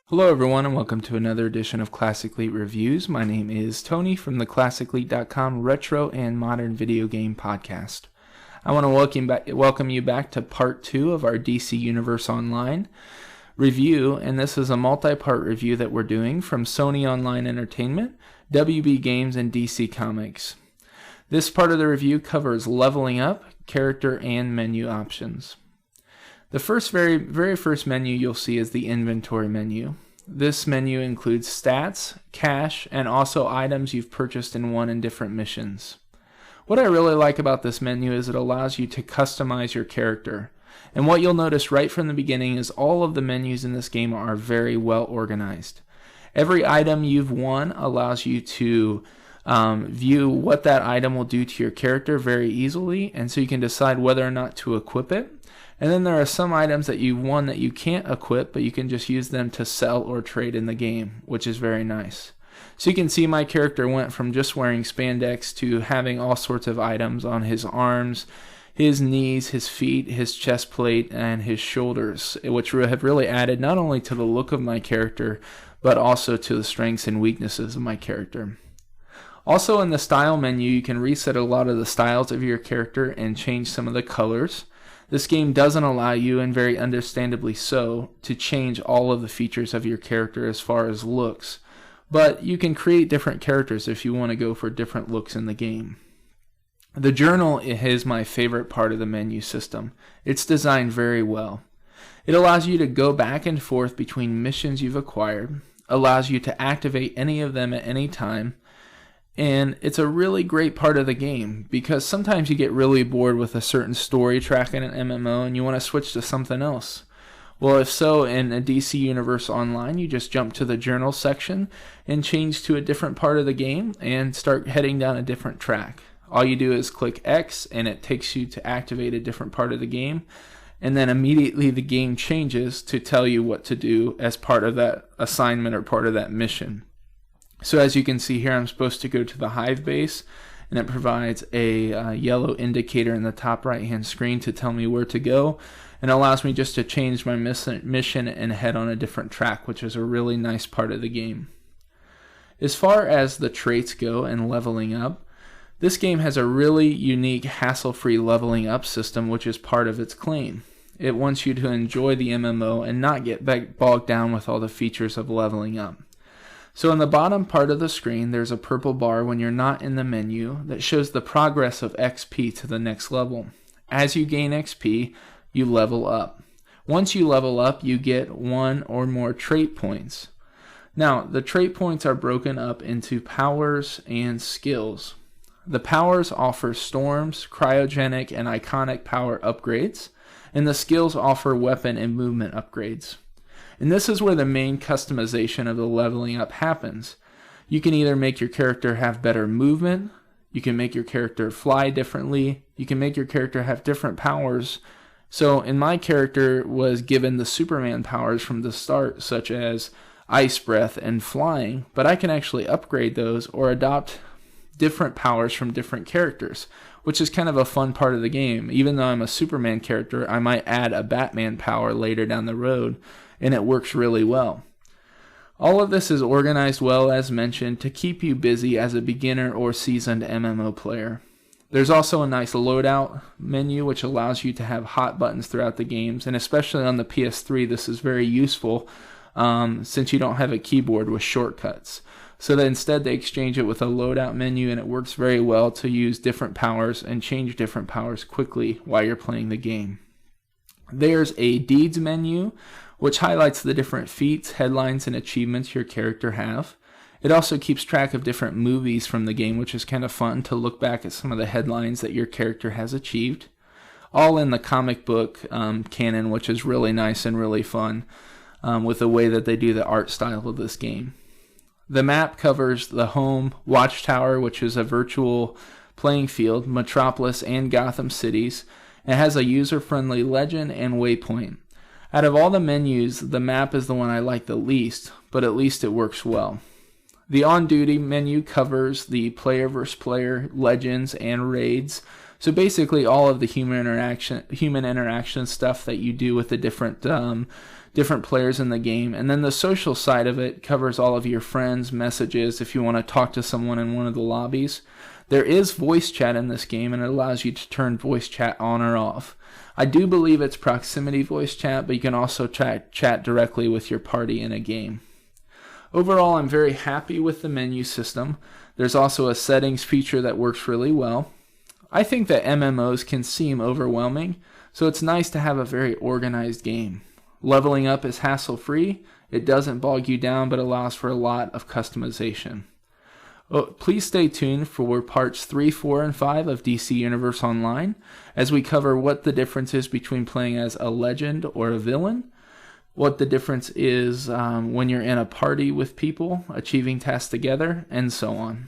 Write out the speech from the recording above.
Hello everyone and welcome to another edition of Classic Elite Reviews. My name is Tony from the ClassicElite.com Retro and Modern Video Game Podcast. I want to welcome you back to part 2 of our DC Universe Online review, and this is a multi-part review that we're doing from Sony Online Entertainment, WB Games, and DC Comics. This part of the review covers leveling up, character, and menu options. The very first menu you'll see is the inventory menu. This menu includes stats, cash, and also items you've purchased and won in different missions. What I really like about this menu is it allows you to customize your character. And what you'll notice right from the beginning is all of the menus in this game are very well organized. Every item you've won allows you to view what that item will do to your character very easily, and so you can decide whether or not to equip it. And then there are some items that you've won that you can't equip, but you can just use them to sell or trade in the game, which is very nice. So you can see my character went from just wearing spandex to having all sorts of items on his arms, his knees, his feet, his chest plate, and his shoulders, which have really added not only to the look of my character, but also to the strengths and weaknesses of my character. Also in the style menu, you can reset a lot of the styles of your character and change some of the colors. This game doesn't allow you, and very understandably so, to change all of the features of your character as far as looks, but you can create different characters if you want to go for different looks in the game. The journal is my favorite part of the menu system. It's designed very well. It allows you to go back and forth between missions you've acquired, allows you to activate any of them at any time, and it's a really great part of the game because sometimes you get really bored with a certain story track in an MMO and you want to switch to something else. Well, if so, in a DC Universe Online, you just jump to the journal section and change to a different part of the game and start heading down a different track. All you do is click X and it takes you to activate a different part of the game, and then immediately the game changes to tell you what to do as part of that assignment or part of that mission. So as you can see here, I'm supposed to go to the Hive base, and it provides a yellow indicator in the top right hand screen to tell me where to go, and allows me just to change my mission and head on a different track, which is a really nice part of the game. As far as the traits go and leveling up, this game has a really unique hassle-free leveling up system, which is part of its claim. It wants you to enjoy the MMO and not get bogged down with all the features of leveling up. So in the bottom part of the screen, there's a purple bar when you're not in the menu that shows the progress of XP to the next level. As you gain XP, you level up. Once you level up, you get one or more trait points. Now, the trait points are broken up into powers and skills. The powers offer storms, cryogenic, and iconic power upgrades, and the skills offer weapon and movement upgrades. And this is where the main customization of the leveling up happens. You can either make your character have better movement, you can make your character fly differently, you can make your character have different powers. So in my character was given the Superman powers from the start, such as ice breath and flying, but I can actually upgrade those or adopt different powers from different characters, which is kind of a fun part of the game. Even though I'm a Superman character, I might add a Batman power later down the road, and it works really well. All of this is organized well, as mentioned, to keep you busy as a beginner or seasoned MMO player. There's also a nice loadout menu which allows you to have hot buttons throughout the games, and especially on the PS3 this is very useful since you don't have a keyboard with shortcuts. So that instead they exchange it with a loadout menu, and it works very well to use different powers and change different powers quickly while you're playing the game. There's a deeds menu which highlights the different feats, headlines, and achievements your character have. It also keeps track of different movies from the game, which is kind of fun to look back at some of the headlines that your character has achieved. All in the comic book canon, which is really nice and really fun with the way that they do the art style of this game. The map covers the home, Watchtower, which is a virtual playing field, Metropolis, and Gotham cities. It has a user-friendly legend and waypoint. Out of all the menus, the map is the one I like the least, but at least it works well. The on-duty menu covers the player versus player, legends, and raids. So basically all of the human interaction stuff that you do with the different different players in the game. And then the social side of it covers all of your friends, messages, if you want to talk to someone in one of the lobbies. There is voice chat in this game, and it allows you to turn voice chat on or off. I do believe it's proximity voice chat, but you can also chat directly with your party in a game. Overall, I'm very happy with the menu system. There's also a settings feature that works really well. I think that MMOs can seem overwhelming, so it's nice to have a very organized game. Leveling up is hassle-free. It doesn't bog you down, but allows for a lot of customization. Please stay tuned for parts 3, 4, and 5 of DC Universe Online, as we cover what the difference is between playing as a legend or a villain, what the difference is when you're in a party with people, achieving tasks together, and so on.